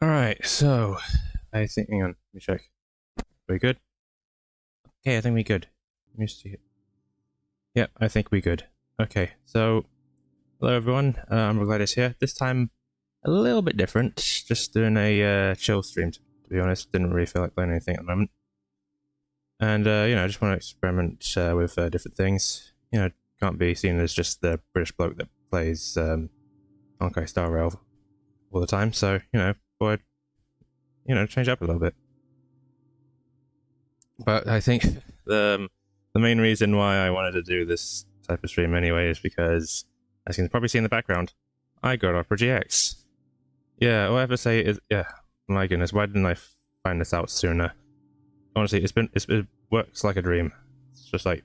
Alright, so I think hang on, let me check. We good? Okay, I think we good. Let me see. Yeah, I think we good. Okay, so hello everyone, I'm Gladys here. This time a little bit different. Just doing a chill stream, to be honest. Didn't really feel like playing anything at the moment. And I just want to experiment with different things. Can't be seen as just the British bloke that plays Honkai Star Rail all the time. So, thought I'd, change up a little bit. But I think the main reason why I wanted to do this type of stream anyway is because, as you can probably see in the background, I got Opera GX. Yeah, all I have to say is, yeah, my goodness, why didn't I find this out sooner? Honestly, it works like a dream. It's just like,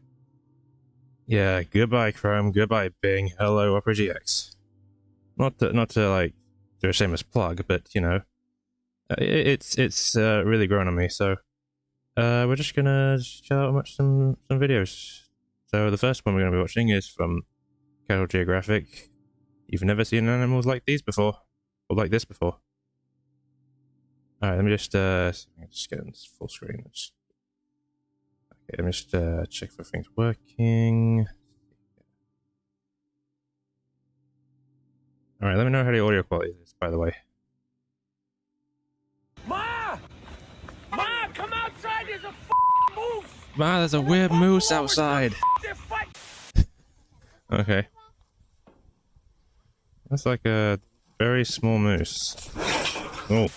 yeah, goodbye Chrome, goodbye Bing, hello Opera GX. Not to like do a shameless plug, but it's really grown on me. So we're just gonna chill out and watch some videos. So the first one we're gonna be watching is from Cattle Geographic. You've never seen animals like these before, or like this before. All right, let me just get in this full screen. Okay, let me just check if everything's working. All right, let me know how the audio quality is, by the way. Ma! Ma, come outside, there's a moose! Ma, there's a weird moose outside. Okay. That's like a very small moose. Oh.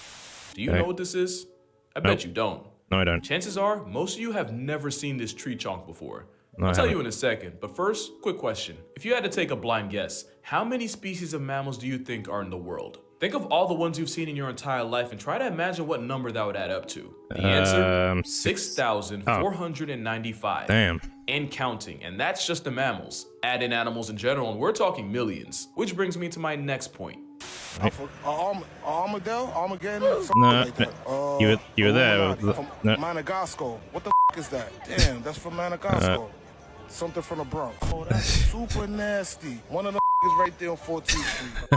Do you know what this is? I bet you don't. No, I don't. Chances are, most of you have never seen this tree chunk before. No, I'll tell you in a second, but first, quick question. If you had to take a blind guess, how many species of mammals do you think are in the world? Think of all the ones you've seen in your entire life and try to imagine what number that would add up to. The answer? 6,495. Damn. And counting, and that's just the mammals. Add in animals in general, and we're talking millions. Which brings me to my next point. Armageddon? No, you were there. No. Madagascar. What the is that? Damn, that's from Madagascar. Something from the Bronx. Oh, that's super nasty. One of the is right there on 14th Street.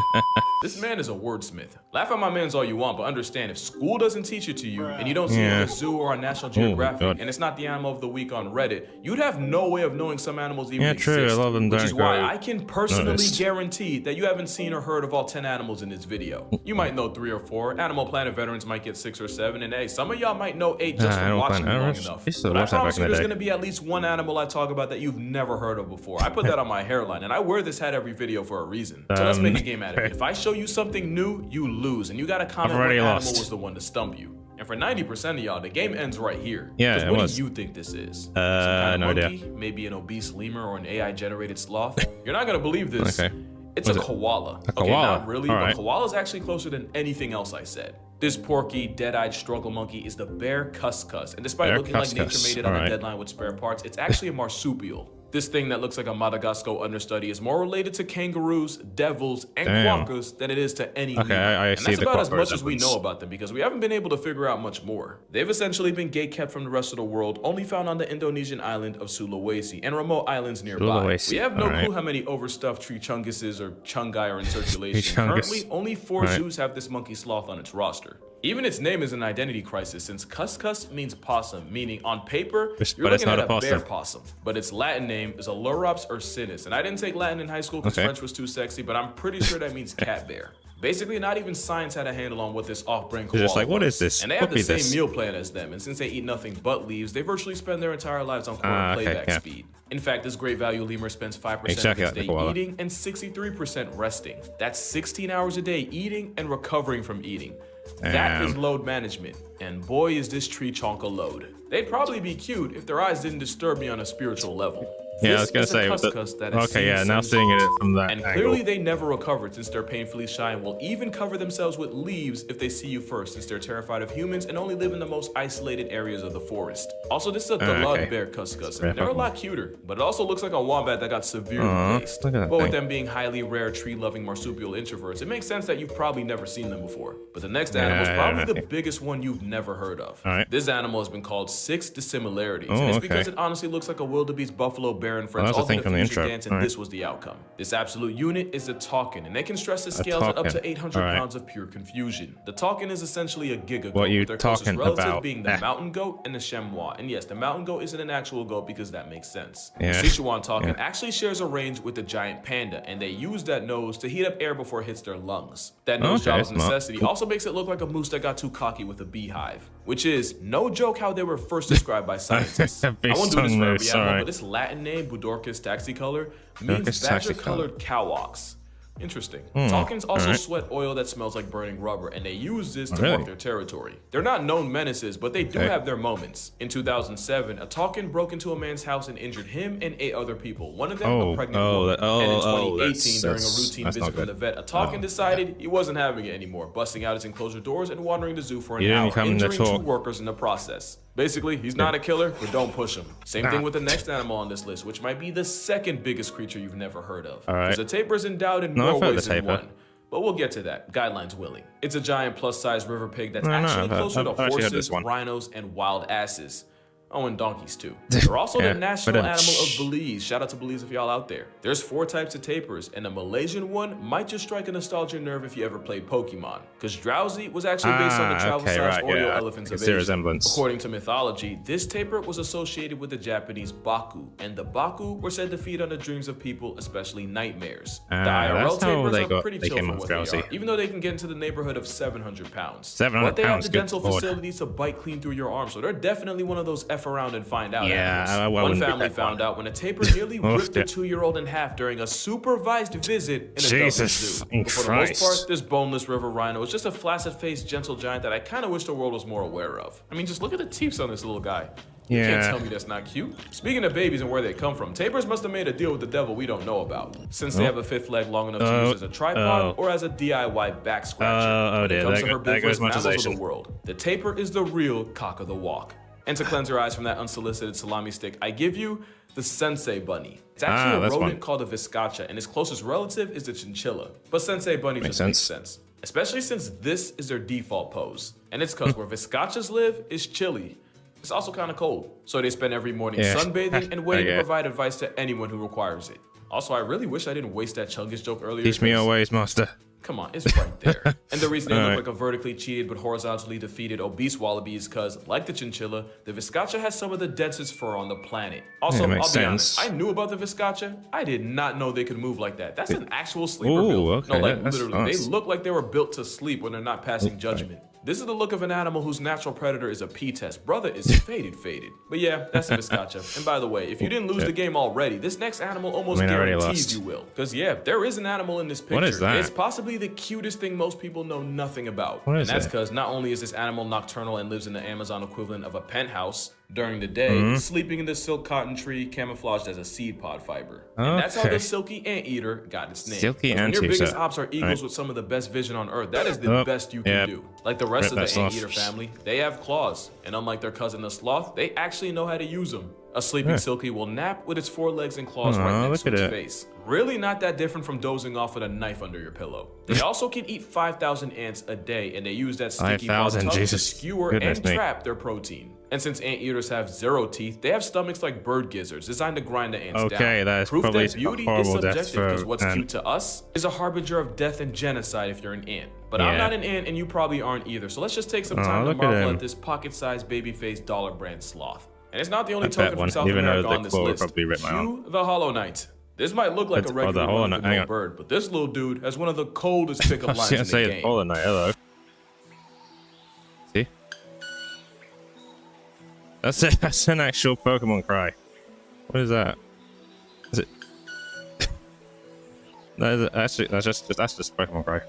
This man is a wordsmith. Laugh at my man's all you want, but understand if school doesn't teach it to you, and you don't see it in a zoo or on National Geographic, and it's not the animal of the week on Reddit, you'd have no way of knowing some animals even exist. True. A lot of them which is why go I can personally noticed. guarantee that you haven't seen or heard of all 10 animals in this video. You might know 3 or 4, Animal Planet veterans might get 6 or 7, and hey, some of y'all might know 8 just from watching me long enough. But I promise you there's gonna be at least one animal I talk about that you've never heard of before. I put that on my hairline, and I wear this hat every video for a reason. So let's make a game out of it. If I show you something new, you lose, and you gotta comment what animal was the one to stump you. And for 90% of y'all, the game ends right here. Yeah, what do you think this is? Some kind of no monkey? idea. Maybe an obese lemur or an AI-generated sloth? You're not gonna believe this. Okay. It's a koala. A Okay, koala? not really, All but right. koala's actually closer than anything else I said. This porky, dead-eyed struggle monkey is the bear cuscus, and despite Bear looking like nature cuscus. made it on All a right. deadline with spare parts, it's actually a marsupial. This thing that looks like a Madagascar understudy is more related to kangaroos, devils, and quokkas than it is to any lemur. I And see that's the about as quokka much as we resemblance. know about them because we haven't been able to figure out much more. They've essentially been gatekept from the rest of the world, only found on the Indonesian island of Sulawesi and remote islands nearby. Sulawesi, We have no all right. clue how many overstuffed tree chunguses or chungai are in circulation. Chungus. Currently, only 4 All right. zoos have this monkey sloth on its roster. Even its name is an identity crisis since cuscus means possum, meaning on paper, But you're it's looking not at a a bear possum. possum. But its Latin name is Ailurops ursinus. And I didn't take Latin in high school because Okay. French was too sexy, but I'm pretty sure that means cat bear. Basically, not even science had a handle on what this off-brand koala just like, what was. is this? And they have the Copy same this. meal plan as them, and since they eat nothing but leaves, they virtually spend their entire lives on Ah, okay, playback yeah. speed. In fact, this great value lemur spends 5% Exactly of like its the day koala. eating and 63% resting. That's 16 hours a day eating and recovering from eating. That is Damn. load management, and boy is this tree chunk a load. They'd probably be cute if their eyes didn't disturb me on a spiritual level. Yeah, I This was gonna is a say. But, cuscus that has okay, yeah. seen Now sunshine. seeing it from that And angle. clearly they never recovered since they're painfully shy and will even cover themselves with leaves if they see you first since they're terrified of humans and only live in the most isolated areas of the forest. Also, this is a Dulud okay. bear cuscus, Rare and they're a Pokemon. lot cuter, but it also looks like a wombat that got severely Aw, placed. look at that But with thing. them being highly rare tree-loving marsupial introverts, it makes sense that you've probably never seen them before. But the next animal is Yeah, probably the okay. biggest one you've never heard of. All right. This animal has been called 6 dissimilarities, Oh, and it's okay. because it honestly looks like a wildebeest buffalo bear Baron friends all did a fusion dance, and this was the outcome. This absolute unit is a Talkin, and they can stress the scales at up to 800 pounds of pure confusion. The Talkin is essentially a Giga Goat, with their closest relative being the Mountain Goat and the Chamois. And yes, the Mountain Goat isn't an actual goat because that makes sense. The Sichuan Talkin actually shares a range with the giant panda, and they use that nose to heat up air before it hits their lungs. That nose job of necessity also makes it look like a moose that got too cocky with a beehive, which is no joke how they were first described by scientists. I won't do this for every animal, but this Latin name, Budorcus taxicolor, means badger-colored cow ox. Interesting. Talkins also sweat oil that smells like burning rubber, and they use this to mark their territory. They're not known menaces, but they do have their moments. In 2007, a Talkin broke into a man's house and injured him and 8 other people, one of them a pregnant woman. And in 2018, during a routine visit from the vet, a Talkin decided he wasn't having it anymore, busting out his enclosure doors and wandering the zoo for an hour, injuring 2 workers in the process. Basically, he's not a killer, but don't push him. Same thing with the next animal on this list, which might be the second biggest creature you've never heard of. Because the tapir is endowed in more ways than one. But we'll get to that, guidelines willing. It's a giant plus-size river pig that's actually closer to horses, rhinos, and wild asses. Oh, and donkeys too. They're also the national animal of Belize. Shout out to Belize if y'all out there. There's 4 types of tapirs, and the Malaysian one might just strike a nostalgia nerve if you ever played Pokemon, because Drowsy was actually based on the travel-sized Oreo elephants of Asia. According to mythology, this tapir was associated with the Japanese Baku, and the Baku were said to feed on the dreams of people, especially nightmares. The IRL tapirs are pretty chill for what they are, even though they can get into the neighborhood of 700 pounds. But they have the dental facilities to bite clean through your arm, so they're definitely one of those around and find out. One family found out when a tapir nearly ripped a 2-year-old in half during a supervised visit in a Dublin zoo. But for the most part, this boneless river rhino is just a flaccid-faced, gentle giant that I kind of wish the world was more aware of. I mean, just look at the teeth on this little guy. You can't tell me that's not cute. Speaking of babies and where they come from, tapirs must have made a deal with the devil we don't know about, since they have a 5th leg long enough to use as a tripod or as a DIY back scratcher. When it comes to herbivorous mammals of the world, the tapir is the real cock of the walk. And to cleanse your eyes from that unsolicited salami stick, I give you the Sensei bunny. It's actually a rodent called a viscacha, and its closest relative is the chinchilla. But Sensei bunny just makes sense, especially since this is their default pose. And it's because where viscachas live is chilly. It's also kind of cold, so they spend every morning sunbathing and waiting to provide advice to anyone who requires it. Also, I really wish I didn't waste that Chungus joke earlier. Teach me your ways, master. Come on, it's right there. And the reason they look like a vertically cheated but horizontally defeated obese wallaby is because, like the chinchilla, the viscacha has some of the densest fur on the planet. Also, I'll be honest, I knew about the viscacha. I did not know they could move like that. That's an actual sleeper build. Okay, no, like literally, they look like they were built to sleep when they're not passing judgment. This is the look of an animal whose natural predator is a P-test. Brother is faded. But yeah, that's a viscacha. And by the way, if you didn't lose the game already, this next animal almost guarantees you will. Because yeah, there is an animal in this picture. What is that? It's possibly the cutest thing most people know nothing about. And that's because not only is this animal nocturnal and lives in the Amazon equivalent of a penthouse during the day, sleeping in the silk cotton tree camouflaged as a seed pod fiber. And that's how the silky anteater got its name. Silky when your biggest ops are eagles with some of the best vision on Earth, that is the best you can do. Like the rest of the anteater family, they have claws. And unlike their cousin the sloth, they actually know how to use them. A sleeping silky will nap with its 4 legs and claws right next to its face. Really not that different from dozing off with a knife under your pillow. They also can eat 5,000 ants a day, and they use that sticky tongue to skewer and trap their protein. And since anteaters have 0 teeth, they have stomachs like bird gizzards designed to grind the ants down. That's proof probably that beauty is subjective, because what's cute to us is a harbinger of death and genocide if you're an ant. But I'm not an ant, and you probably aren't either. So let's just take some time to marvel at this pocket-sized baby-faced dollar brand sloth. And it's not the only token from South America on this list. Cue the Hollow Knight. This might look like a regular run-of-the-mill bird, but this little dude has one of the coldest pickup lines in the game. Hollow Knight, hello. See? That's an actual Pokemon cry. What is that? Is it? That's just Pokemon cry.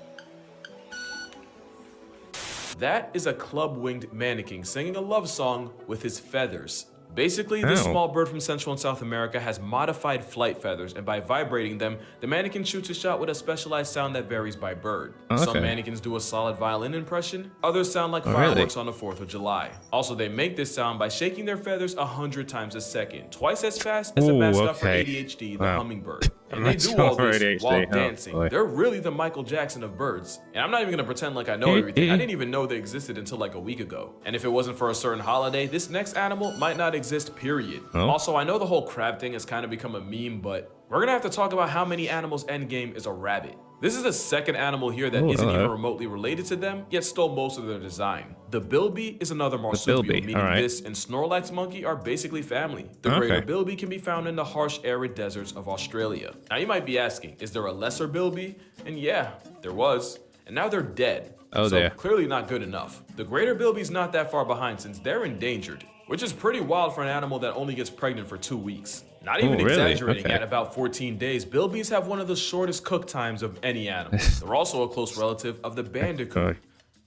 That is a club-winged mannequin singing a love song with his feathers. Basically, this small bird from Central and South America has modified flight feathers, and by vibrating them, the mannequin shoots a shot with a specialized sound that varies by bird. Some mannequins do a solid violin impression, others sound like fireworks on the 4th of July. Also, they make this sound by shaking their feathers 100 times a second, twice as fast as the mascot for ADHD, the hummingbird. And they do all this while dancing. Oh, they're really the Michael Jackson of birds. And I'm not even gonna pretend like I know everything. I didn't even know they existed until like a week ago. And if it wasn't for a certain holiday, this next animal might not exist, period. Oh. Also, I know the whole crab thing has kind of become a meme, but we're gonna have to talk about how many animals endgame is a rabbit. This is the second animal here that isn't even remotely related to them, yet stole most of their design. The bilby is another marsupial, meaning this and Snorlax monkey are basically family. The greater bilby can be found in the harsh, arid deserts of Australia. Now you might be asking, is there a lesser bilby? And yeah, there was. And now they're dead. So clearly not good enough. The greater bilby's not that far behind since they're endangered, which is pretty wild for an animal that only gets pregnant for 2 weeks. Not even exaggerating, at about 14 days, bilbies have one of the shortest cook times of any animal. They're also a close relative of the bandicoot.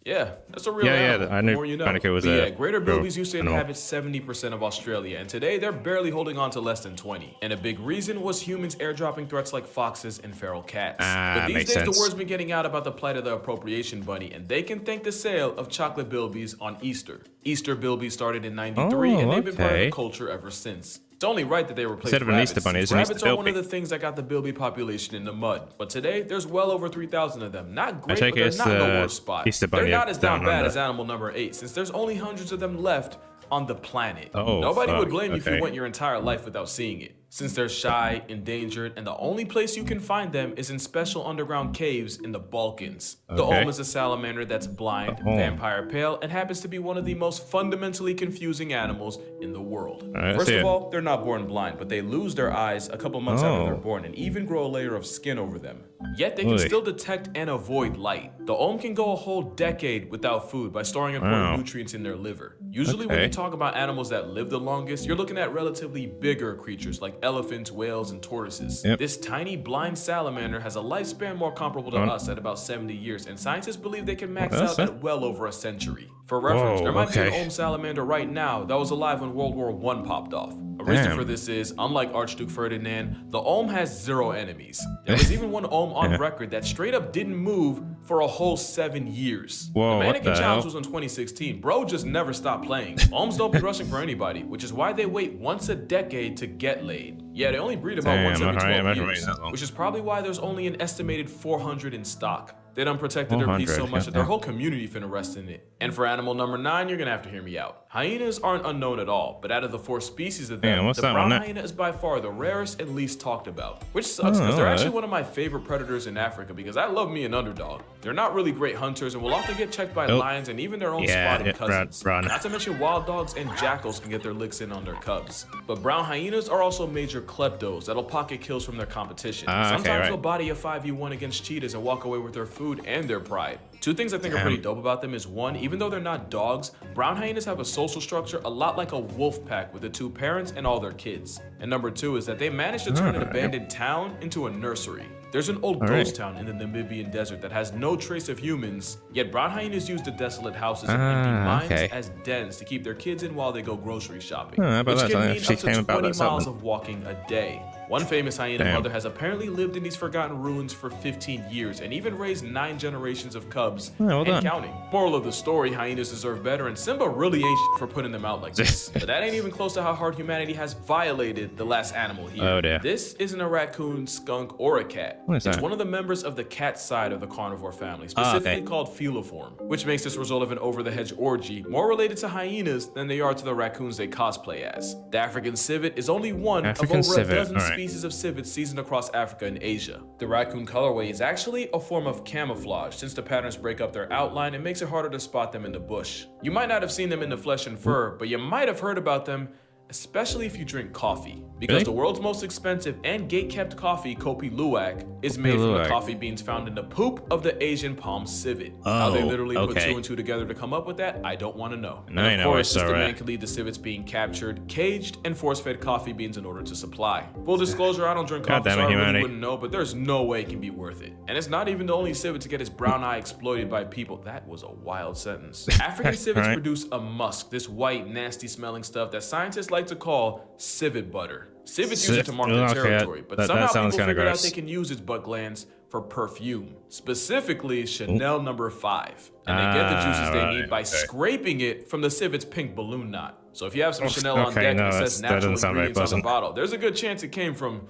Yeah, that's a real animal. I knew more you know. bandicoot was a greater bilbies used to inhabit 70% of Australia, and today they're barely holding on to less than 20. And a big reason was humans airdropping threats like foxes and feral cats. But these days, the word's been getting out about the plight of the appropriation bunny, and they can thank the sale of chocolate bilbies on Easter. Easter bilbies started in '93, and they've been part of the culture ever since. It's only right that they replaced Instead of an rabbits. Easter bunny, it's an Rabbits Easter are one bilby. of the things that got the bilby population in the mud. But today, there's well over 3,000 of them. Not great, but they're not in the worst spot. Easter bunny They're not as down down bad under. as animal number 8, since there's only hundreds of them left on the planet. Oh, Nobody would fuck. blame you if you went your entire life without seeing it, since they're shy, endangered, and the only place you can find them is in special underground caves in the Balkans. The Olm is a salamander that's blind, vampire pale, and happens to be one of the most fundamentally confusing animals in the world. First of all, they're not born blind, but they lose their eyes a couple months after they're born and even grow a layer of skin over them. Yet they can still detect and avoid light. The Olm can go a whole decade without food by storing important nutrients in their liver. Usually when you talk about animals that live the longest, you're looking at relatively bigger creatures like elephants, whales, and tortoises. This tiny blind salamander has a lifespan more comparable to us at about 70 years, and scientists believe they can max out at well over a century. For reference, there might be an Olm salamander right now that was alive when World War I popped off. A reason for this is, unlike Archduke Ferdinand, the Olm has 0 enemies. There was even one Olm on record that straight up didn't move for a whole 7 years. Whoa, the Mannequin what the Challenge hell? was in 2016. Bro just never stopped playing. Olms don't be rushing for anybody, which is why they wait once a decade to get laid. Yeah, they only breed about once every 12 years, which is probably why there's only an estimated 400 in stock. They done protected their peace so much that their whole community finna rest in it. And for animal number 9, you're gonna have to hear me out. Hyenas aren't unknown at all, but out of the 4 species of them, the brown hyena is by far the rarest and least talked about. Which sucks, because they're actually one of my favorite predators in Africa, because I love me an underdog. They're not really great hunters and will often get checked by lions and even their own spotted cousins. Not to mention wild dogs and jackals can get their licks in on their cubs. But brown hyenas are also major kleptos that'll pocket kills from their competition. Sometimes they'll body a 5v1 against cheetahs and walk away with their food and their pride. 2 things I think are pretty dope about them is 1, even though they're not dogs, brown hyenas have a social structure a lot like a wolf pack with the 2 parents and all their kids. And number 2 is that they managed to turn an abandoned town into a nursery. There's an old ghost town in the Namibian desert that has no trace of humans, yet brown hyenas use the desolate houses and empty mines as dens to keep their kids in while they go grocery shopping, which can mean up to 20 miles of walking a day. One famous hyena mother has apparently lived in these forgotten ruins for 15 years and even raised 9 generations of cubs and counting. Moral of the story, hyenas deserve better, and Simba really ain't shit for putting them out like this. But that ain't even close to how hard humanity has violated the last animal here. This isn't a raccoon, skunk, or a cat. It's one of the members of the cat side of the carnivore family, specifically called feliform, which makes this result of an over-the-hedge orgy more related to hyenas than they are to the raccoons they cosplay as. The African civet is only one of over a dozen species of civets seasoned across Africa and Asia. The raccoon colorway is actually a form of camouflage, since the patterns break up their outline and makes it harder to spot them in the bush. You might not have seen them in the flesh and fur, but you might have heard about them, especially if you drink coffee. Because the world's most expensive and gate-kept coffee, Kopi Luwak, is made from the coffee beans found in the poop of the Asian palm civet. How they literally put 2 and 2 together to come up with that, I don't want to know. And of course, the man can lead the civets being captured, caged, and force-fed coffee beans in order to supply. Full disclosure, I don't drink coffee, so I really wouldn't know, but there's no way it can be worth it. And it's not even the only civet to get his brown eye exploited by people. That was a wild sentence. African civets produce a musk, this white, nasty-smelling stuff that scientists like to call civet butter. Civets use it to mark their territory, but somehow people figured out they can use its butt glands for perfume, specifically Chanel No. 5. And they get the juices they need by scraping it from the civet's pink balloon knot. So if you have some Chanel on deck and it says natural ingredients on the bottle, there's a good chance it came from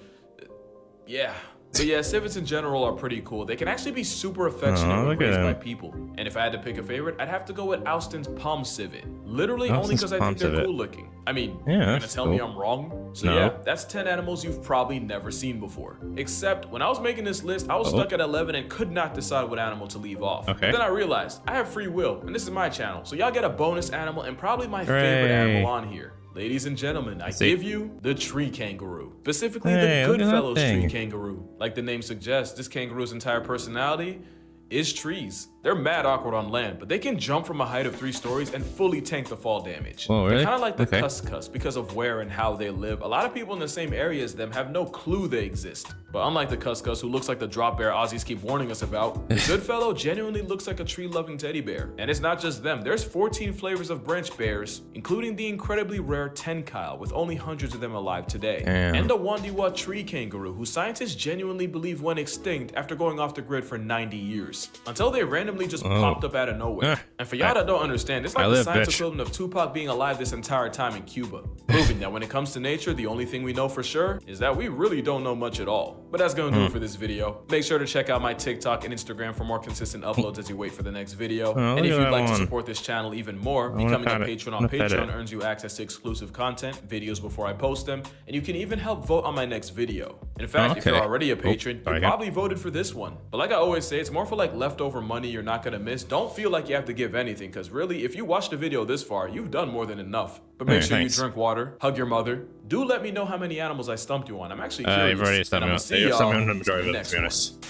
Yeah. But yeah, civets in general are pretty cool. They can actually be super affectionate when raised by people. And if I had to pick a favorite, I'd have to go with Austin's Palm Civet. Literally only because I think they're cool looking. I mean, you're gonna tell me I'm wrong? So yeah, that's 10 animals you've probably never seen before. Except when I was making this list, I was stuck at 11 and could not decide what animal to leave off. But then I realized I have free will, and this is my channel. So y'all get a bonus animal and probably my favorite animal on here. Ladies and gentlemen, I give you the tree kangaroo. Specifically the Goodfellows tree kangaroo. Like the name suggests, this kangaroo's entire personality is trees. They're mad awkward on land, but they can jump from a height of 3 stories and fully tank the fall damage. Oh, really? They're kind of like the cuscus because of where and how they live. A lot of people in the same area as them have no clue they exist. But unlike the cuscus, who looks like the drop bear Aussies keep warning us about, the Goodfellow genuinely looks like a tree-loving teddy bear. And it's not just them. There's 14 flavors of branch bears, including the incredibly rare tenkyle, with only hundreds of them alive today. And the Wandiwa tree kangaroo, who scientists genuinely believe went extinct after going off the grid for 90 years. Until they randomly just popped up out of nowhere. And for y'all that don't understand, it's like the science equivalent of Tupac being alive this entire time in Cuba. Proving that when it comes to nature, the only thing we know for sure is that we really don't know much at all. But that's gonna do it for this video. Make sure to check out my TikTok and Instagram for more consistent uploads as you wait for the next video. And if you'd like to support this channel even more, becoming a patron on Patreon earns you access to exclusive content, videos before I post them, and you can even help vote on my next video. In fact, if you're already a patron, you probably voted for this one. But like I always say, it's more for like leftover money you're not gonna miss. Don't feel like you have to give anything, because really, if you watched the video this far, you've done more than enough. But make sure you drink water, hug your mother. Do let me know how many animals I stumped you on. I'm actually curious. You've already stumped me on. You're stumping on the majority of them, to be honest.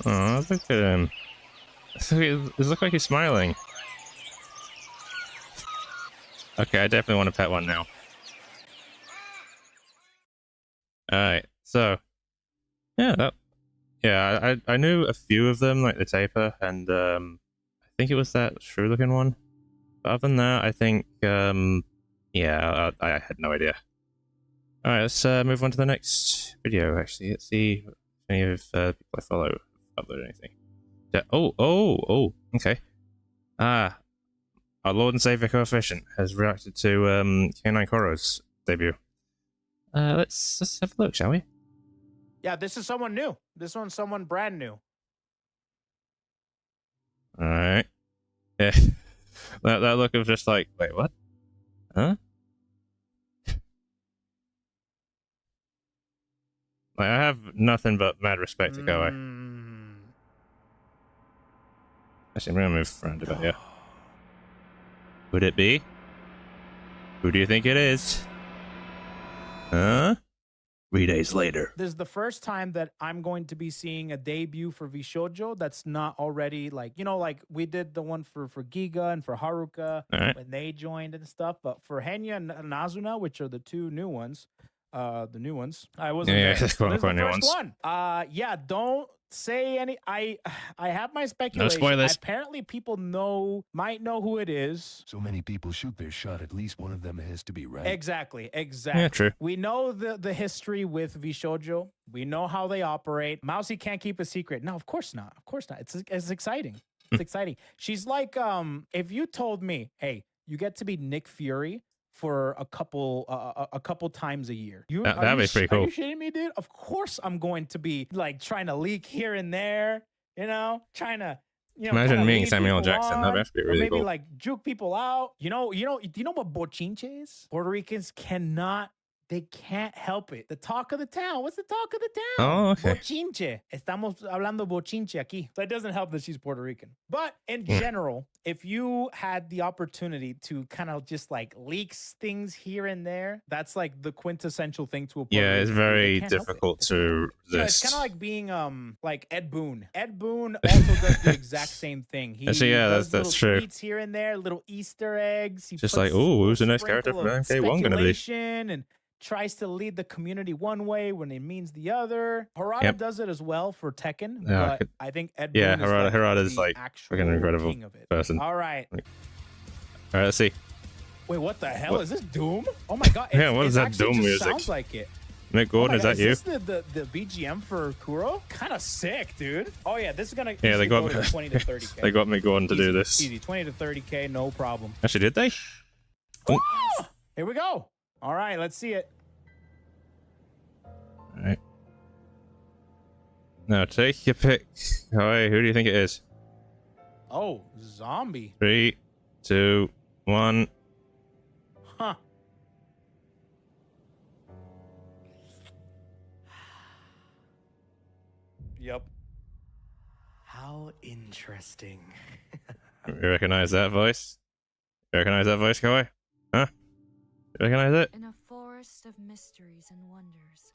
Oh, look at him. It looks like he's smiling. Okay, I definitely want to pet one now. Alright, so yeah, I knew a few of them, like the tapir, and I think it was that shrew-looking one. But other than that, I think yeah, I had no idea. Alright, let's move on to the next video. Actually, let's see if any of people I follow upload anything. Yeah, oh, okay. Our Lord and Savior Coefficient has reacted to Canine Koro's debut. Let's have a look, shall we? Yeah, this is someone new. This one's someone brand new. All right. Yeah. that look of just like, wait, what? Huh? Like, I have nothing but mad respect to Koei. Actually, I'm gonna move around a bit here. Would it be? Who do you think it is? Huh? 3 days later. This is the first time that I'm going to be seeing a debut for VShojo that's not already like, you know, like we did the one for Giga and for Haruka when they joined and stuff. But for Henya and Nazuna, which are the 2 new ones, I wasn't there. So this is the first one. Yeah, don't say any. I have my speculation. No spoilers. Apparently people might know who it is. So many people shoot their shot, at least one of them has to be right. Exactly. Yeah, true. We know the history with VShojo. We know how they operate. Mousy can't keep a secret. No, of course not. Of course not. It's exciting. It's exciting. She's like, if you told me, hey, you get to be Nick Fury for a couple times a year. That'd be pretty cool. Are you shitting me, dude? Of course I'm going to be like trying to leak here and there, you know, trying to, you know, imagine me and Samuel Jackson. That'd be really maybe cool. Like juke people out. Do you know what bochinche is? Puerto Ricans they can't help it. The talk of the town. What's the talk of the town? Oh, okay. Bochinche. Estamos hablando bochinche aquí. So it doesn't help that she's Puerto Rican. But in general, if you had the opportunity to kind of just like leak things here and there, that's like the quintessential thing to a Puerto Rican. It's very difficult to resist. Yeah, it's kind of like being like Ed Boon. Ed Boon also does the exact same thing. He actually, yeah, does that's true. Tweets here and there, little Easter eggs. He just like, oh, who's the next character from MK1 gonna be? And tries to lead the community one way when it means the other. Harada does it as well for Tekken, but I think Ed Boon Harada's like freaking incredible person. All right, let's see. Wait, what the hell is this? Doom? Oh my god! What is that Doom music? Sounds like it. Mick Gordon, is that you? Is this the BGM for Kuro? Kind of sick, dude. Oh yeah, this is gonna. Yeah, they got 20 to 30K. They got Mick Gordon to do this. Easy, 20 to 30K, no problem. Actually, did they? Oh! Here we go. All right, let's see it. All right. Now take your pick. Alright, who do you think it is? Oh, zombie. 3, 2, 1. Huh. Yep. How interesting. You recognize that voice? You recognize that voice, Kawhi? Huh? You recognize it? In a forest of mysteries and wonders,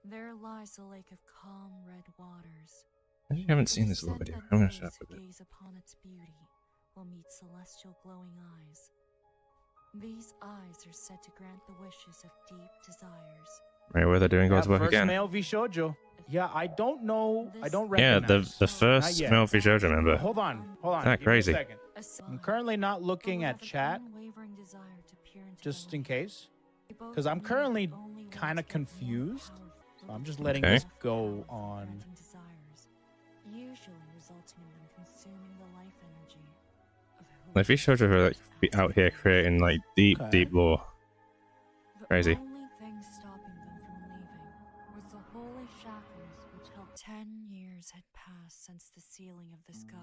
there lies a lake of calm red waters. I actually haven't seen this little video. I'm gonna shut up with it. Gaze upon its beauty will meet celestial glowing eyes. These eyes are said to grant the wishes of deep desires. Right, where they're doing God's work first again. male V Shoujo. Yeah, I don't know. I don't Yeah, recognize. the first yet. male Vishoujo member. Hold on. That Give me a crazy. second. I'm currently not looking at chat, just in case, because I'm currently kind of confused. So I'm just letting Okay. this go on. Usually resulting in them consuming the life energy of whom Like Vishoujo are like be out here creating like deep, Okay. deep lore. Crazy. The only thing stopping them from leaving was the holy shackles which held 10 years had passed since the sealing of this god.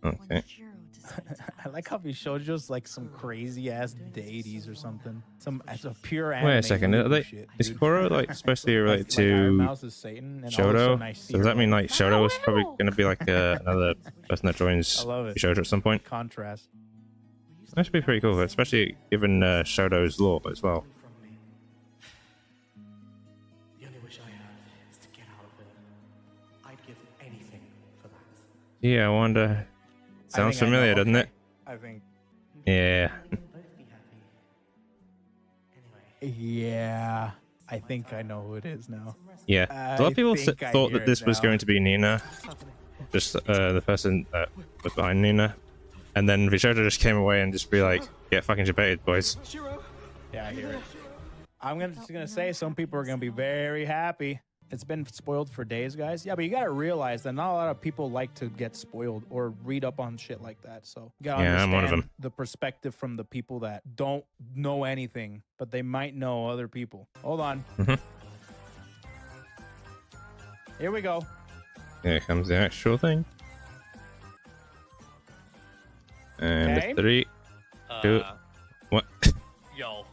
Okay. When Shiro decided to I like ask. how Vishoujo's like some crazy ass deities or something. Some as a pure Wait a anime second. movie shit, Is dude. Koro like supposed to be related Like Iron to Mouse is Satan, and all of a sudden Shoto? I see So does her, that mean like Shoto is probably Farewell! gonna be like another person that joins I love it. Vishoujo at some point? contrast? That should be pretty cool, especially given Shoto's lore as well. From me. The only wish I have is to get out of here. I'd give anything for that. Yeah, I wonder. Sounds familiar, doesn't it? I think. Yeah. We'll both be happy. Anyway. Yeah, I think I know who it is now. Yeah. A lot of people think I thought hear that this it was now. going to be Nina, just the person that was behind Nina, and then Vishoujo just came away and just be like, "Get fucking debated, boys." Yeah, I hear it. I'm just gonna say some people are gonna be very happy. It's been spoiled for days, guys. Yeah, but you gotta realize that not a lot of people like to get spoiled or read up on shit like that. So you gotta Yeah, I'm one of understand them. the perspective from the people that don't know anything, but they might know other people. Hold on. Mhm. Here we go. Here comes the actual thing. And Okay. 3, 2, 1. Yo,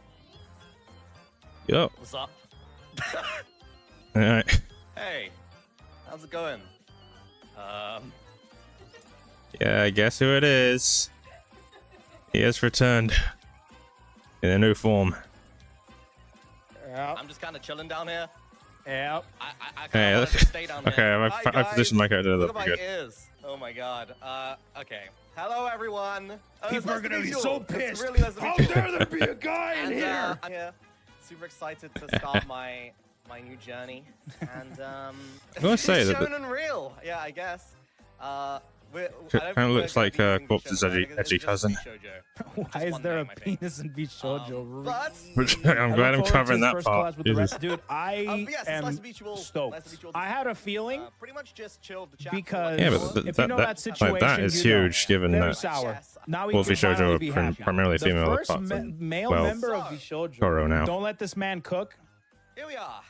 Yo. what's up? All right. Hey, how's it going? Yeah, guess who it is? He has returned in a new form. Yep. I'm just kind of chilling down here. Yep. I Hey, kind of look- wanted to stay down Okay, here. I've Hi, I've positioned my guys. character a Look little at bit my good. ears. Oh my god. Okay. Hello, everyone. It's People are nice to gonna meet be you so all. It's pissed. really nice to How meet you. dare there be a guy in And, here? I'm here. Super excited to start my new journey. And I gotta say it's that the- shonen real. Yeah, I guess. Kinda looks like, Corpse's edgy cousin. Why is there a penis in Vishoujo? But I'm glad I'm covering that part. Jesus. Dude, I yes, it's am nice to meet you all. Nice to stoked. meet you all. I had a feeling Pretty much just chilled the chat because Yeah, but if you know that situation, like, that is you know. huge, given Very that sour. Now we well, can Vishoujo finally are be happy. primarily The female, first apart from male well, member of Vishoujo. Koro now. Don't let this man cook. Here we are.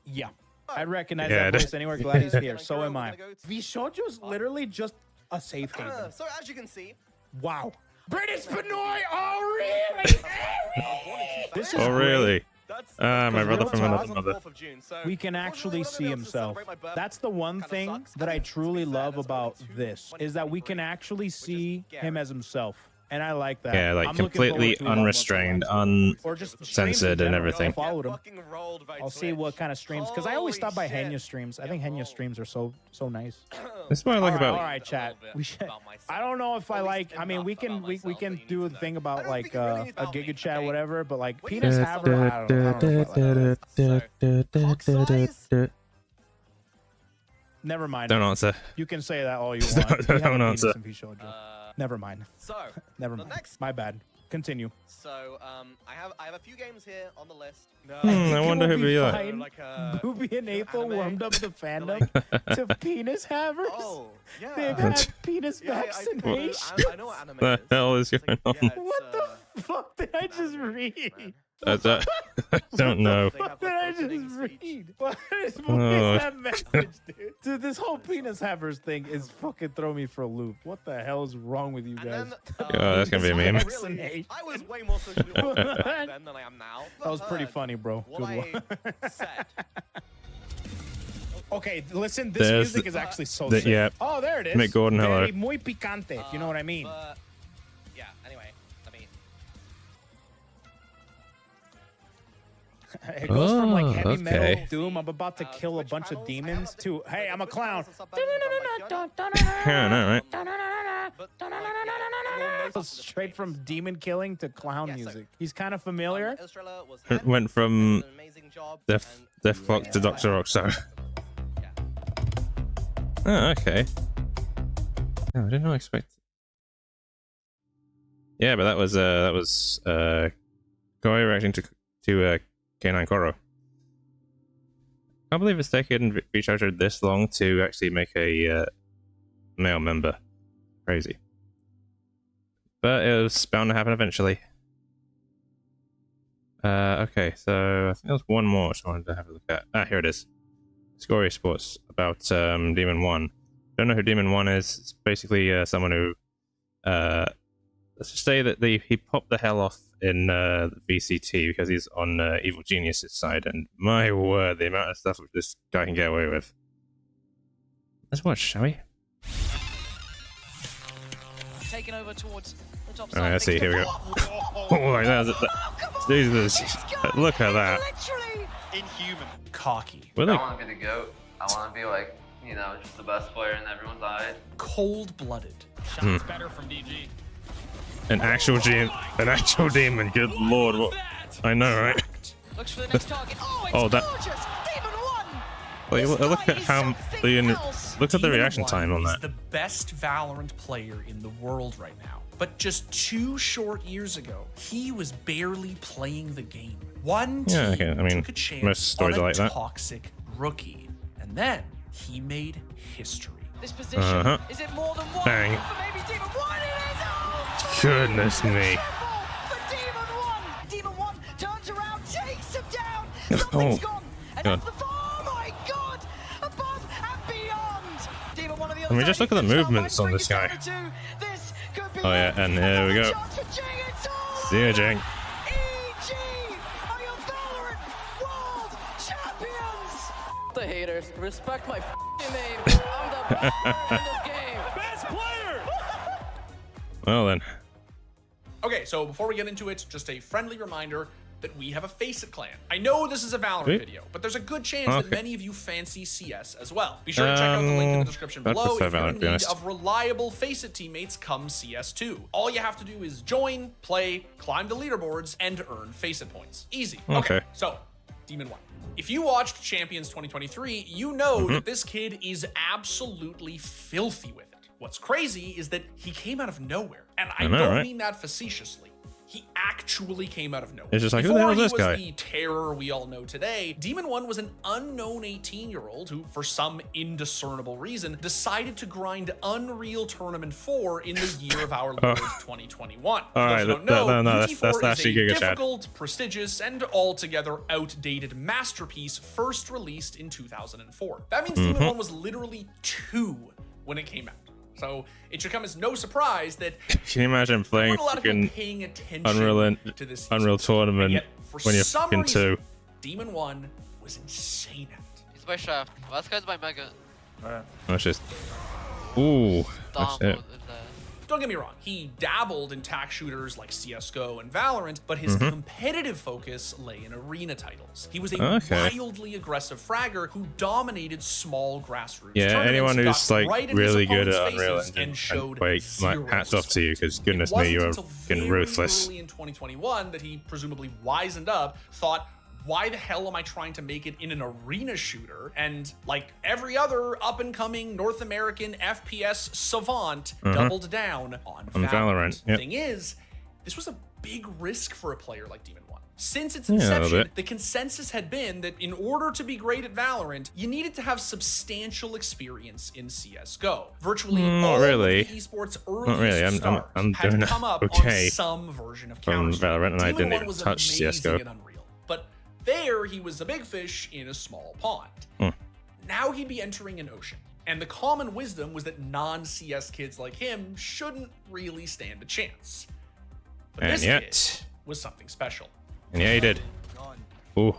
Yeah. I recognize Yeah, that it voice is. anywhere. Glad he's here. So We're am I. gonna go to- Vishoujo's literally just a safe haven. So as you can see, Wow. British Benoit! Oh, really? This is Oh, great. really? that's My Because brother real from talk, another on the mother. 4th of June, so We can actually wasn't see really able to himself. celebrate my birthday. That's the one Kinda thing sucks. that I To be truly fair, love there's about only two this in is that we can 2023, actually which is see him Gary. as himself, and I like that. Yeah, like I'm looking forward completely to it all unrestrained, or just streams in censored and general. everything. I followed him. Fucking rolled by I'll see what Twitch. kind of streams because I always Holy stop by shit. Henya streams. I think Yeah, Henya roll. streams are so nice. This is what I like all about. right, chat. bit We should. about myself. I don't know if I At like. least I mean, we enough can about we myself can that you do need a to know. thing I about don't like think it really is a about me, Giga Chat, okay? whatever. But like When you penis guys haver, I don't know about that. Never mind. Don't answer. You can say that all you Don't- want. We have a don't penis answer. in Vishoujo. Never mind. So, Never the mind. next- My bad. Continue. so I have a few games here on the list. I wonder who will we be are. fine. Like Booby and Aethel anime. warmed up the fandom to penis havers. oh yeah. They've had penis Yeah, I know vaccination. what anime The is. hell is It's going like, on? yeah, it's, What the fuck did I just read? I don't know. What did I just read? What is that message, dude? Dude, this whole penis havers thing is fucking throwing me for a loop. What the hell is wrong with you guys? Oh, that's gonna be a meme. Really, I was way more socially awkward back then than I am now. That was pretty funny, bro. Good one. Said. Okay, listen, this music is actually so sick. Yeah. Oh, there it is. Mick Gordon, hello. Very muy picante, if you know what I mean. Yeah, anyway, I mean... It goes from like heavy okay. metal doom, I'm about to kill a bunch of demons, to hey, I'm a clown. Yeah, I know, right? Straight from demon killing to clown music. He's kind of familiar. It went from Death Clock to Dr. Rockstar. Oh, okay. No, I did not expect. Yeah, but that was Koi reacting to K9 Koro. I can't believe it's taken VCharger this long to actually make a male member. Crazy. But it was bound to happen eventually. Okay, so I think there's one more which I wanted to have a look at. Ah, here it is. Scoria Sports about Demon 1. Don't know who Demon 1 is. It's basically someone who let's just say that he popped the hell off in VCT because he's on Evil Genius's side, and my word, the amount of stuff this guy can get away with. Let's watch, shall we? Taking over towards the top side. Alright, let's see, here we go. Jesus, look at that. Inhuman. Cocky. Well, I want to be the GOAT. I want to be like, you know, just the best player in everyone's eyes. Cold-blooded. Shots better from DG. An actual demon, good lord, what? I know, right? Looks for the next target. Oh, it's gorgeous! Demon 1! Look at how look at the reaction time on that. The best Valorant player in the world right now. But just 2 short years ago, he was barely playing the game. One team took a chance most stories on a are like that. toxic rookie, and then he made history. This position, is it more than one? Bang. For maybe Demon 1, it is! Oh, Goodness me. for Demon 1! Demon 1 turns around, takes him down! Something's gone! And that's the fall! Oh my god! Above and beyond! Demon 1 on the other I mean, just look at the movements on this guy. Oh yeah, and here we go. See ya, Jang. The haters, respect my name. I'm the best player in this game. Best player! Well then. Okay, so before we get into it, just a friendly reminder that we have a Faceit clan. I know this is a Valorant video, but there's a good chance that many of you fancy CS as well. Be sure to check out the link in the description below if you're in need of reliable Faceit teammates come CS2. All you have to do is join, play, climb the leaderboards, and earn Faceit points. Easy. Okay, so Demon 1. If you watched Champions 2023, you know that this kid is absolutely filthy with it. What's crazy is that he came out of nowhere, and I don't mean that facetiously. He actually came out of nowhere. It's just like, who the hell is this guy? Before he was the terror we all know today, Demon 1 was an unknown 18-year-old who, for some indiscernible reason, decided to grind Unreal Tournament 4 in the year of our Lord 2021. All right, UT4 is a difficult, prestigious, and altogether outdated masterpiece first released in 2004. That means Demon 1 was literally 2 when it came out. So it should come as no surprise that can you imagine playing Unreal Tournament when you're fucking 2? Demon 1 was insane at it. He's by Shaft. Last guy's by Mega. That's just. Ooh. That's it. Don't get me wrong, he dabbled in tac shooters like CSGO and Valorant, but his competitive focus lay in arena titles. He was a wildly aggressive fragger who dominated small grassroots tournaments. Anyone who's like really good at Unreal and Quake, my hats off to you, because goodness me, you are fucking ruthless. Early in 2021 that he presumably wisened up, thought, why the hell am I trying to make it in an arena shooter? And like every other up-and-coming North American FPS savant, doubled down on Valorant. Yep. Thing is, this was a big risk for a player like Demon 1. Since its inception, the consensus had been that in order to be great at Valorant, you needed to have substantial experience in CSGO. Virtually all of the esports earliest stars had come up on some version of Counter-Strike. Valorant, and I didn't even touch CSGO. Unreal, but there he was a big fish in a small pond. Now he'd be entering an ocean. And the common wisdom was that non-CS kids like him shouldn't really stand a chance. But this kid was something special. And yeah, he did. Ooh.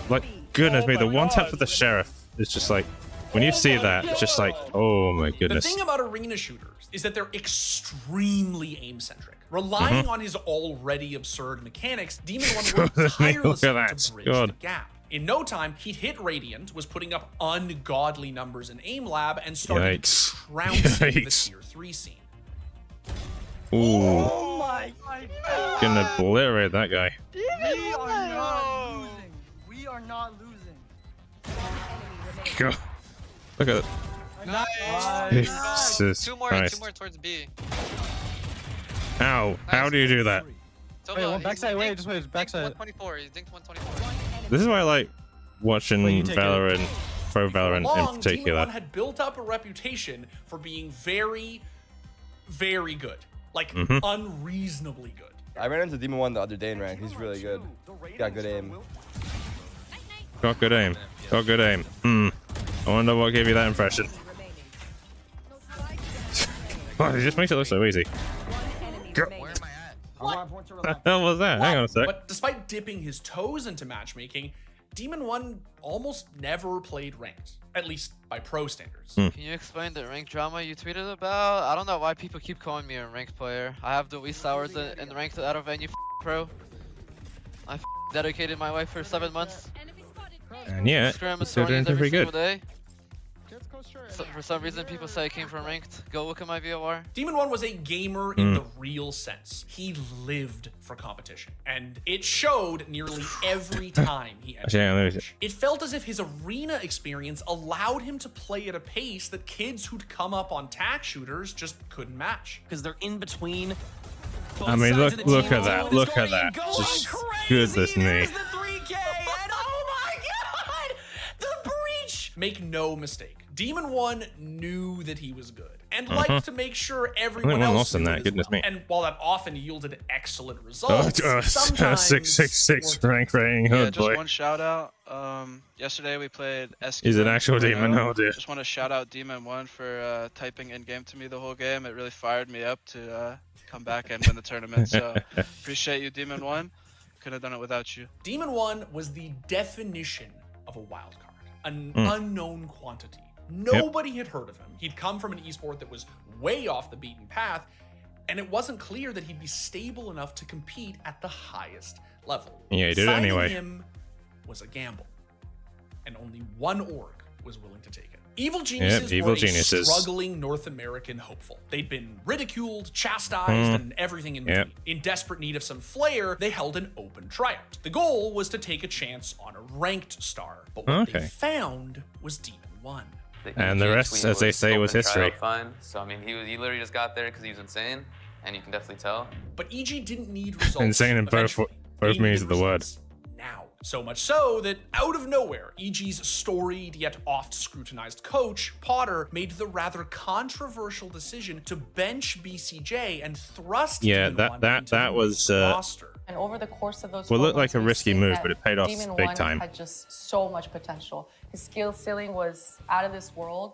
Like, goodness me, the one tap for the Sheriff is just like, when you see that, it's just like, oh my goodness. The thing about arena shooters is that they're extremely aim-centric. Relying on his already absurd mechanics, Demon One worked tirelessly to bridge the gap. In no time, he'd hit Radiant, was putting up ungodly numbers in Aim Lab, and started trouncing the Tier 3 scene. Ooh. Oh my God. Gonna obliterate that guy. We are not losing. We are not losing. Go. Look at it. Nice. Jesus two more towards B. Ow. Nice. How do you do that? Wait, one backside, wait, just wait, backside. 124, he dinked 124. This is why I like watching Valorant, Pro Valorant in particular. Demon One had built up a reputation for being very, very good. Like, unreasonably good. I ran into Demon One the other day in rank. He's really good. Got good aim. Got good aim. Got good aim. I wonder what gave you that impression. Oh, it just makes it look so easy. What the hell was that? Hang on a sec. But despite dipping his toes into matchmaking, Demon One almost never played ranked, at least by pro standards. Can you explain the ranked drama you tweeted about? I don't know why people keep calling me a ranked player. I have the least hours in ranked out of any pro. I dedicated my life for 7 months. And yeah, still doing pretty good. So for some reason, people say I came from ranked. Go look at my VOR. Demon One was a gamer in the real sense. He lived for competition, and it showed nearly every time he entered. It felt as if his arena experience allowed him to play at a pace that kids who'd come up on tac shooters just couldn't match. Because they're in between. I mean, look at that. Look at that. Just goodness me. Make no mistake, Demon One knew that he was good and liked to make sure everyone else lost in that. Goodness me. And while that often yielded excellent results, sometimes 666 rank rating. Yeah, oh, just boy. one shout out. Yesterday we played SK. He's an actual demon. Oh dear. Just want to shout out Demon One for typing in game to me the whole game. It really fired me up to come back and win the tournament. So appreciate you, Demon One. Couldn't have done it without you. Demon One was the definition of a wild card. An unknown quantity. Nobody had heard of him. He'd come from an esport that was way off the beaten path, and it wasn't clear that he'd be stable enough to compete at the highest level. Yeah, he did it anyway. Him was a gamble, and only one org was willing to take it. Evil Geniuses were a struggling North American hopeful. They'd been ridiculed, chastised, and everything in between. In desperate need of some flair, they held an open tryout. The goal was to take a chance on a ranked star, but what they found was Demon One. And the rest, as they say, was history. Fine. So I mean, he literally just got there because he was insane, and you can definitely tell. But EG didn't need results. Insane in both meanings of the word. Now, so much so that out of nowhere, EG's storied yet oft scrutinized coach, Potter, made the rather controversial decision to bench BCJ and thrust that was roster. And over the course of those well, it looked like a risky move, but it paid off Demon big One time. Had just so much potential. His skill ceiling was out of this world.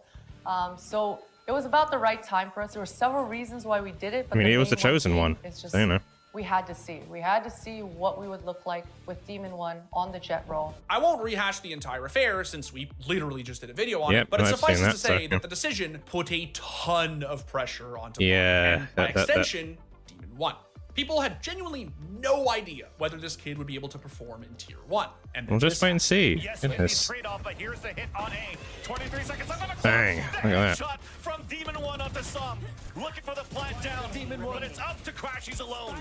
So it was about the right time for us. There were several reasons why we did it. But I mean, he was the chosen one. It's just, so, you know. We had to see. We had to see what we would look like with Demon One on the Jet role. I won't rehash the entire affair since we literally just did a video on it, but it suffices to say that the decision put a ton of pressure onto Potter, and by extension, Demon One. People had genuinely no idea whether this kid would be able to perform in Tier 1. And we'll just wait and see. Yes, trade-off, but here's the hit on A. 23 seconds on the clock. Bang. Look at that. Shot from Demon One up to Som. Looking for the plant down. Demon One, but it's up to Crash. He's alone.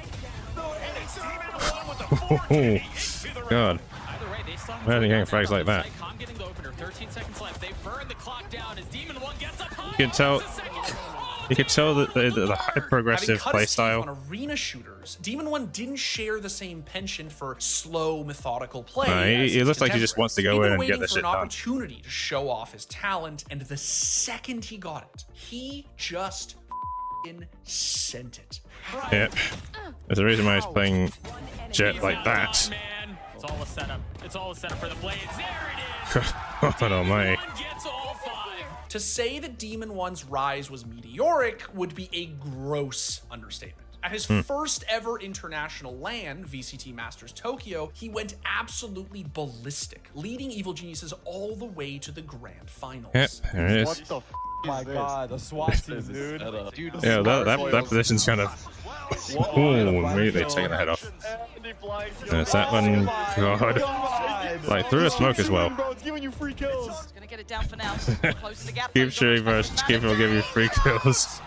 And it's Demon One with the 4K. God. Either way, they saw him. Imagine getting frags like that. Com getting the opener. 13 seconds left. They burn the clock down as Demon One gets up high. You can tell. You could tell that the high progressive playstyle. On arena shooters, Demon One didn't share the same penchant for slow, methodical play. He looks like he just wants to go in and get this shit done. An opportunity to show off his talent, and the second he got it, he just sent it. Yep. There's a reason why he's playing Jet like that. It's all a setup. It's all a setup for the Blades. There it is. God almighty. To say that Demon One's rise was meteoric would be a gross understatement. At his first ever international LAN, VCT Masters Tokyo, he went absolutely ballistic, leading Evil Geniuses all the way to the grand finals. Yep, there it is. What the my god, the SWAT team, dude. Yeah, that position's kind of... Ooh, immediately taking the head off. There's that one. God. Like, through a smoke as well. Gonna get it down for now. Close the gap. Keep shooting versus Keep will give you free kills.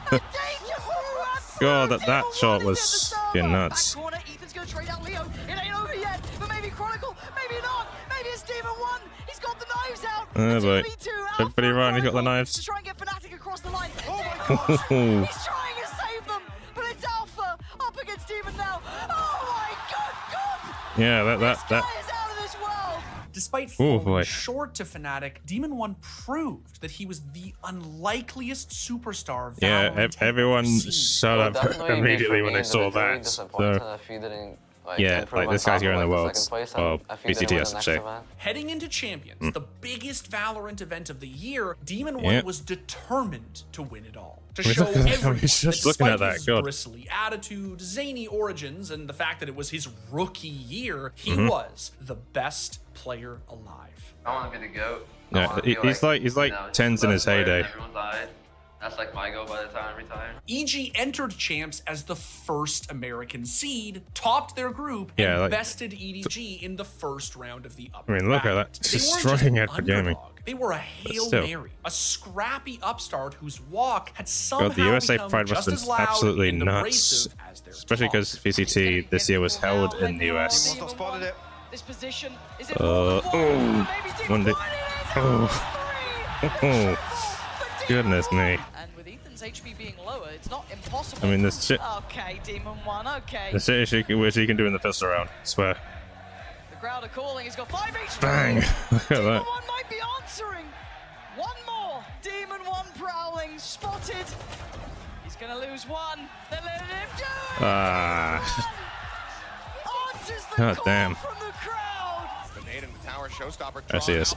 God, that shot was getting nuts. Ethan's gonna trade out Leo. It ain't over yet, but maybe Chronicle, maybe not. Maybe it's Demon One. He's got the knives out. Oh boy. Everybody run, he's got the knives. To try and get Fnatic across the line. Oh my god. He's trying to save them, but it's Alpha up against Demon now. Oh my god. Yeah, that. Is out of this world. Despite falling short to Fnatic, Demon One proved that he was the unlikeliest superstar. Yeah, everyone shut up immediately when they saw that. So, yeah, like this guy's going to the Worlds. Well, VCT, I should say. Heading into Champions, the biggest Valorant event of the year, Demon One was determined to win it all. To show everyone he's just looking at that. His God. bristly attitude, zany origins, and the fact that it was his rookie year, he was the best player alive. I want to be the GOAT. Yeah, he's like tens in his heyday. Everyone died. That's like my goal by the time I retire. EG entered Champs as the first American seed, topped their group, and like, bested EDG in the first round of the upper I mean, look at that. Destroying it for gaming. They were a Hail Mary, a scrappy upstart whose walk had somehow the USA become Pride must just have as been loud absolutely and nuts. as their Especially talk. because VCT this year was held in the US. This position is One day. Goodness me. And with Ethan's HP being lower, it's not impossible. I mean, this shit. Okay, Demon One, okay. The shit which he can do in the pistol round, I swear. The crowd are calling, he's got 5 HP. Bang! Look at Demon that. One might be answering. One more. Demon One prowling, spotted. He's gonna lose one. They're letting him do it. Answers the God call damn. from the crowd. The nade in the tower, showstopper. There she is.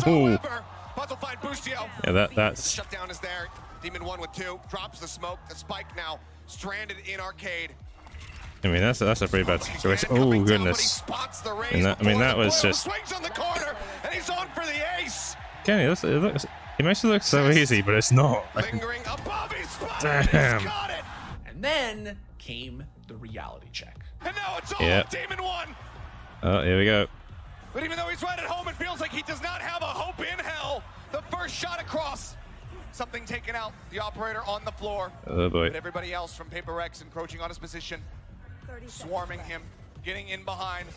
Ooh. Puzzle find Bustio. Yeah, that's. Shutdown is there. Demon One with 2 drops the smoke. The spike now stranded in arcade. I mean, that's a pretty bad situation. Oh goodness. And that, I mean, that was just. Swings on the corner, and he's on for the ace. Kenny, it makes it look so easy, but it's not. Lingering above his spot. Damn. He's got it. And then came the reality check. And now it's all Demon One. Oh, here we go. But even though he's right at home, it feels like he does not have a hope in hell. The first shot across. Something taken out. The operator on the floor. Oh boy. But everybody else from Paper X encroaching on his position. Swarming him. Getting in behind.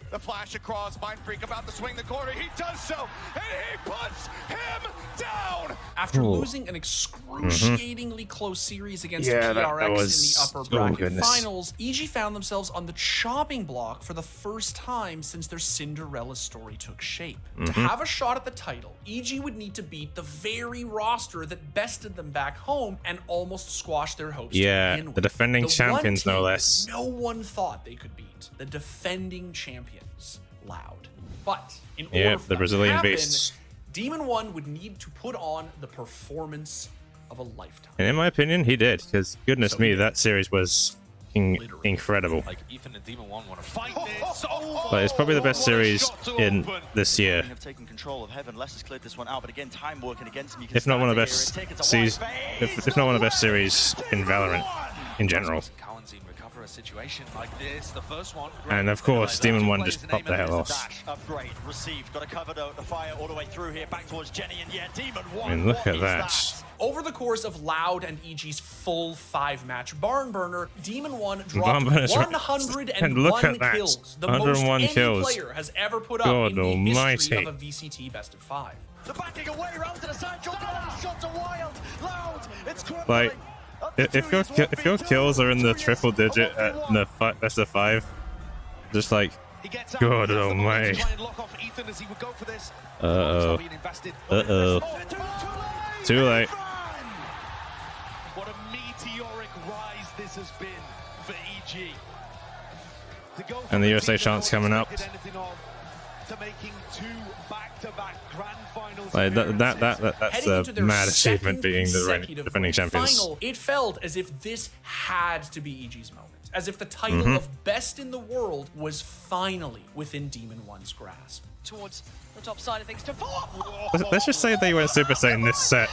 The flash across. Mind Freak about to swing the corner. He does so. And he puts him down. After losing an excruciatingly close series against PRX that was... in the upper bracket finals, EG found themselves on the chopping block for the first time since their Cinderella story took shape. To have a shot at the title, EG would need to beat the very roster that bested them back home and almost squashed their hopes to begin with. The defending champions, no less. No one thought they could beat the defending champions, Loud. But in order for the Brazilian that to happen, beasts. Demon One would need to put on the performance of a lifetime. And in my opinion, he did. Because goodness me, that series was incredible. Like Ethan and Demon One want to fight this. But it's probably the best series in this year. Have taken control of Heaven. Lester's cleared this one out, but again, time working against him. If not one of the best series, if not one of the best series in Valorant in general. Kalen's recover a situation like this. The first one. And of course, Demon 1 just popped the hell off. Upgrade received. Got to cover the fire all the way through here, back towards Jenny, and yeah, Demon 1. I mean, look at that. Over the course of Loud and EG's full 5-match barn burner, Demon 1 dropped 101 kills, the most any player has ever put up in the history of a VCT best of 5. The backing away round to the side, shots are wild, Loud, it's crumbling. Like, if your kills are in the triple digit at the best of 5, just like, God almighty. Too late. What a meteoric rise this has been for EG. And the USA chance coming up. Like that's a mad achievement, being the defending champions. Final, it felt as if this had to be EG's moment, as if the title of best in the world was finally within Demon 1's grasp. Towards the top side of things to follow. Let's just say they went Super Saiyan this set.